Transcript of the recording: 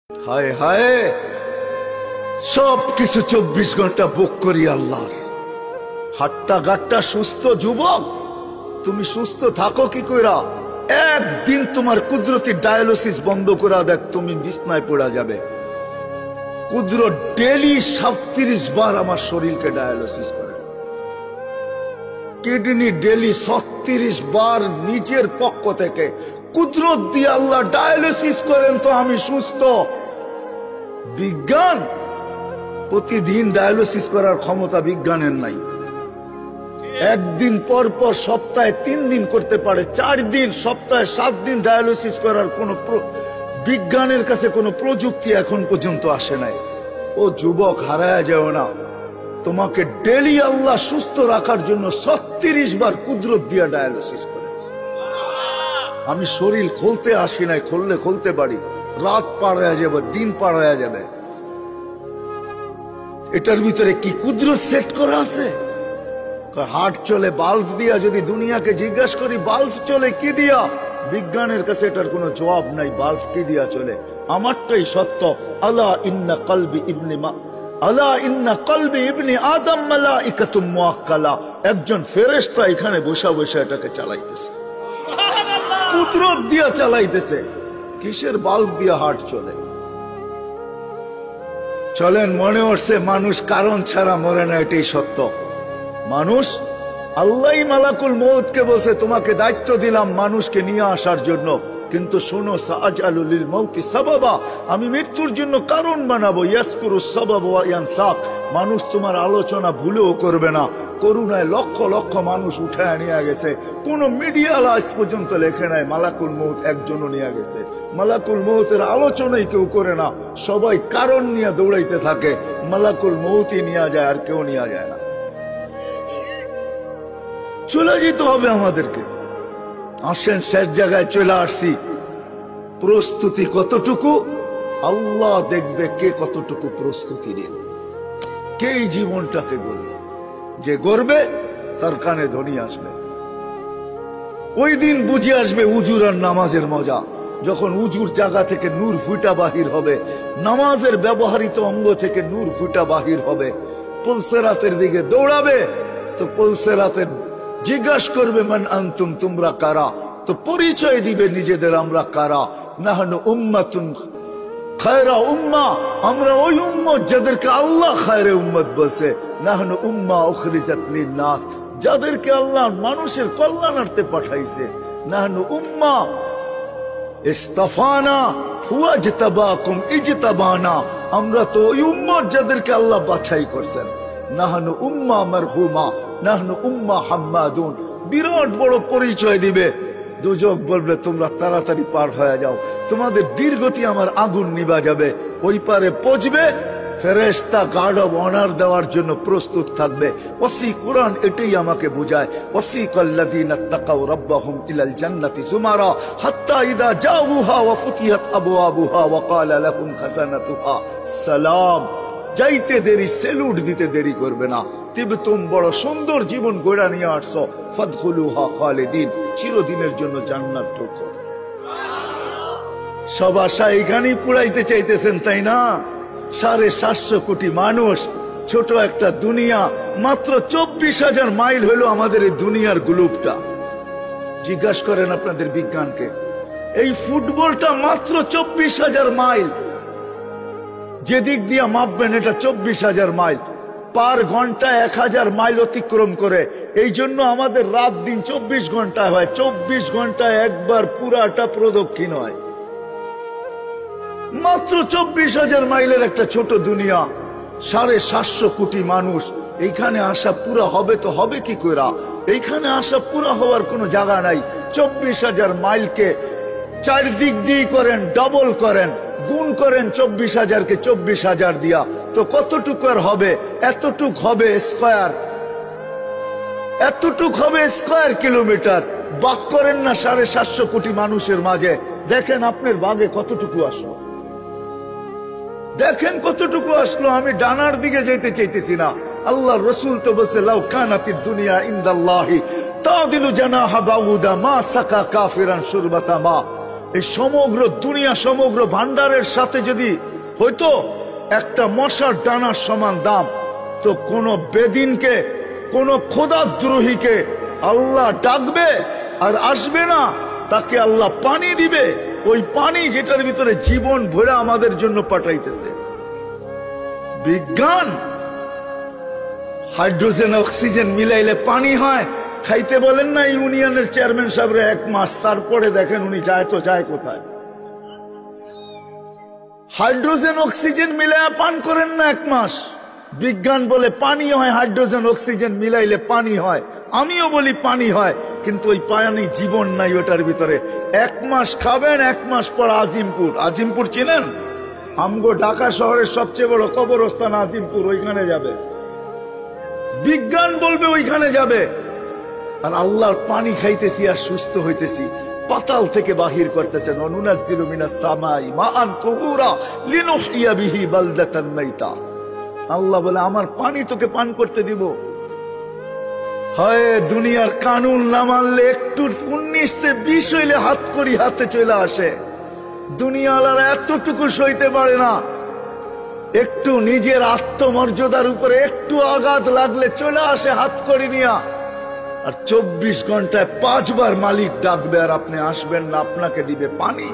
হায় হায়, সব কিছু 24 ঘন্টা বুক করি আল্লাহর। হাট্টা গাট্টা সুস্থ যুবক, তুমি সুস্থ থাকো কি কইরা? একদিন তোমার কুদরতি ডায়ালিসিস বন্ধ করা দেখ, তুমি বিছনায় পড়া যাবে। কুদরত ডেলি 37 বার আমার শরীরকে ডায়ালিসিস করে, কিডনি ডেলি 36 বার নিজের পক্ষ থেকে কুদরত দিয়ে আল্লাহ ডায়ালিসিস করেন, তো আমি সুস্থ। বিজ্ঞান প্রতিদিন ডায়ালিসিস করার ক্ষমতা বিজ্ঞানের নাই। একদিন পর পর সপ্তাহে 3 দিন করতে পারে, 4 দিন, সপ্তাহে 7 দিন ডায়ালিসিস করার কোন বিজ্ঞানের কাছে কোনো প্রযুক্তি এখন পর্যন্ত আসে নাই। ও যুবক, হারায়া যাও না, তোমাকে ডেলি আল্লাহ সুস্থ রাখার জন্য 36 বার কুদরত দিয়া ডায়ালিসিস করে। আমি শরীর খুলতে আসি নাই, খুললে খুলতে পারি, রাত পার হয়ে যাবে, দিন পার হয়ে যাবে। এটার ভিতরে কি কুদরত সেট করা আছে? হার্ট চলে বাল্ব দিয়া। যদি দুনিয়াকে জিজ্ঞাসা করি বাল্ব চলে কি দিয়া, বিজ্ঞানের কাছে এটার কোনো জবাব নাই। বাল্ব কি দিয়া চলে? আমারটাই সত্য। আলা ইন্না কলবি ইবনি আদম মালাইকাতুম মুআক্কালা। একজন ফেরেশতা এখানে বসে বসে এটাকে চালাইতেছে, কুদরত দিয়া চালাইতেছে। কিসের বাল্ব দিয়া হার্ট চলে? চলেন, মনে হচ্ছে মানুষ কারণ ছাড়া মরে না, এটাই সত্য। মানুষ, আল্লাহ মালাকুল মউতকে বলছে তোমাকে দায়িত্ব দিলাম মানুষকে নিয়ে আসার জন্য, কিন্তু শোনো, সাআজালু লিল মাউতি সাবাবা, আমি মৃত্যুর জন্য কারণ বানাবো। ইয়াসকুরু সাবাব ওয়া ইয়ানসাক, মানুষ তোমার আলোচনা ভুলেও করবে না। করুণায় লক্ষ লক্ষ মানুষ উঠায় নিয়ে গেছে, কোন মিডিয়া আজ পর্যন্ত লেখে নাই মালাকুল মউত একজনও নিয়ে গেছে। মালাকুল মউতের আলোচনাই কেউ করে না, সবাই কারণ নিয়ে দৌড়াইতে থাকে। মালাকুল মউতই নিয়ে যায়, আর কেউ নিয়ে যায় না। চলে যেতে হবে আমাদেরকে। আসেন, শেষ জায়গায় চলে আসছি। প্রস্তুতি কতটুকু আল্লাহ দেখবে, কে কতটুকু প্রস্তুতি নিল, কে এই জীবনটাকে গড়বে। যে গড়বে তার কানে ধ্বনি আসবে। ওই দিন বুঝে আসবে উজুর আর নামাজের মজা। যখন উজুর জায়গা থেকে নূর ফুটা বাহির হবে, নামাজের ব্যবহৃত অঙ্গ থেকে নূর ফুটা বাহির হবে, পুলসেরাতের দিকে দৌড়াবে, তো পুলসেরাতের জিজ্ঞাসা করবে মান আনতুম, তোমরা কারা? তো পরিচয় দিবে নিজেদের, আমরা কারা। নাহনু উম্মাতুন খায়রা উম্মাহ, আমরা ওই উম্মত যাদেরকে আল্লাহ খায়রে উম্মত বলছে। নাহনু উম্মাহ উখরিজাত লিন-নাস, যাদেরকে আল্লাহ মানুষের কল্যাণার্থে পাঠাইছে। নাহনু উম্মাহ ইসতাফানা হুয়া ইজতাবাকুম ইজতাবানা, আমরা তো ওই উম্মত যাদেরকে আল্লাহ বাছাই করছেন। নাহনু উম্মাহ মারহুমা, নাহনু উম্মাহ হাম্মাদুন, বিরাট বড় পরিচয় দিবে। দুজক বলবে তোমরা তাড়াতাড়ি পার হয়ে যাও, তোমাদের দীর্ঘতি আমার আগুন নিভা যাবে। ওই পারে পৌঁছবে, ফেরেশতা গার্ড অব অনার দেওয়ার জন্য প্রস্তুত থাকবে। ওয়াসি কুরআন এটাই আমাকে বোঝায়। ওয়াসিকাল্লাযীনা তাকাউ রাব্বাহুম ইলাল জান্নাতি যুমারা হাত্তা ইযা জাউহা ওয়া ফুতিহাত আবওয়াবুহা ওয়া ক্বালা লাহুম খাযানাতুহা সালাম। যাইতে দেরি, সেলুট দিতে দেরি করবে না। তিবতুম, বড় সুন্দর জীবন গড়া নিয়ে আসছো। ফাদখুলুহা খালিদিন, চিরদিনের জন্য জান্নাত ঢোকো। সব আশা এখানেই পুরাইতে চাইতেছেন, তাই না? 750 কোটি মানুষ, ছোট একটা দুনিয়া, মাত্র 24,000 মাইল হলো আমাদের এই দুনিয়ার গ্লোবটা। জিজ্ঞাসা করেন আপনাদের বিজ্ঞানকে, এই ফুটবলটা মাত্র 24,000 মাইল। যেদিক দিয়ে মাপবেন এটা 24,000 মাইল। পার ঘন্টা 1000 মাইল অতিক্রম করে। এই জন্য আমাদের রাত দিন 24 ঘন্টা হয়। 24 ঘন্টায় একবার পুরাটা প্রদক্ষিণ হয়। মাত্র 24,000 মাইলের একটা ছোট দুনিয়া, 750 কোটি মানুষ। এইখানে আসা পুরা হবে তো হবে কি কইরা? এইখানে আসা পুরা হওয়ার কোনো জায়গা নাই। 24,000 মাইলকে 4 দিক দিয়ে করেন, ডবল করেন, গুণ করেন 24,000-কে 24,000 দিয়া, তো কতটুকু আর হবে? এতটুক হবে স্কয়ার, এতটুক হবে স্কয়ার কিলোমিটার। ভাগ করেন না 750 কোটি মানুষের মাঝে, দেখেন আপনার ভাগে কতটুকু আসলো, দেখেন কতটুকু আসলো। আমি ডানার দিকে যেতে চাইতেছি না। আল্লাহ রসুল তো বলছে লাউ কানাতিদ দুনিয়া ইনদাল্লাহি তাদিলু জানাহা বাউদা মা সাকা কাফিরান শুরবাতা মা। এই সমগ্র দুনিয়া সমগ্র ভান্ডারের সাথে যদি হয়তো একটা মশার ডানার সমান দাম, তো কোন বেদিনকে কোন খোদাদ্রোহীকে আল্লাহ ডাকবে আর আসবে না, তাকে আল্লাহ পানি দিবে, ওই পানি যেটার ভিতরে জীবন ভরে আমাদের জন্য পাঠাইতেছে। বিজ্ঞান হাইড্রোজেন অক্সিজেন মিলাইলে পানি হয়, খাইতে বলেন না ইউনিয়নের চেয়ারম্যান সাহেবরে 1 মাস, তারপরে দেখেন উনি যায় তো যায় কোথায়। হাইড্রোজেন অক্সিজেন মিলাইয়া পান করেন না 1 মাস, বিজ্ঞান বলে পানি হয়, হাইড্রোজেন অক্সিজেন মিলাইলে পানি হয়, আমিও বলি পানি হয়, কিন্তু ওই পানি জীবন নাই ওটার ভিতরে। 1 মাস খাবেন, 1 মাস পর আজিমপুর, আজিমপুর চিনেন? আমগো ঢাকা শহরের সবচেয়ে বড় কবরস্থান আজিমপুর, ওইখানে যাবে, বিজ্ঞান বলবে ওইখানে যাবে। আর আল্লাহর পানি খাইতেছি আর সুস্থ হইতেছি, পাতাল থেকে বাহির করতেছেন, অনুনাজ্জিলু মিনাস সামাই মাআন তুহুরা লিনুহইয়া বিহি বালদাতান মাইতা। আল্লাহ বলে আমার পানি তোকে পান করতে দিব। হয় দুনিয়ার কানুন না মানলে একটু 19-20 হইলে হাত করি হাতে চলে আসে। দুনিয়াওয়ালারা এতটুকু সইতে পারে না, একটু নিজের আত্মমর্যাদার উপরে একটু আঘাত লাগলে চলে আসে হাত করি নিয়া। আর 24 ঘন্টায় 5 বার মালিক ডাকবে আর আপনি আসবেন না, আপনাকে দিবে পানি।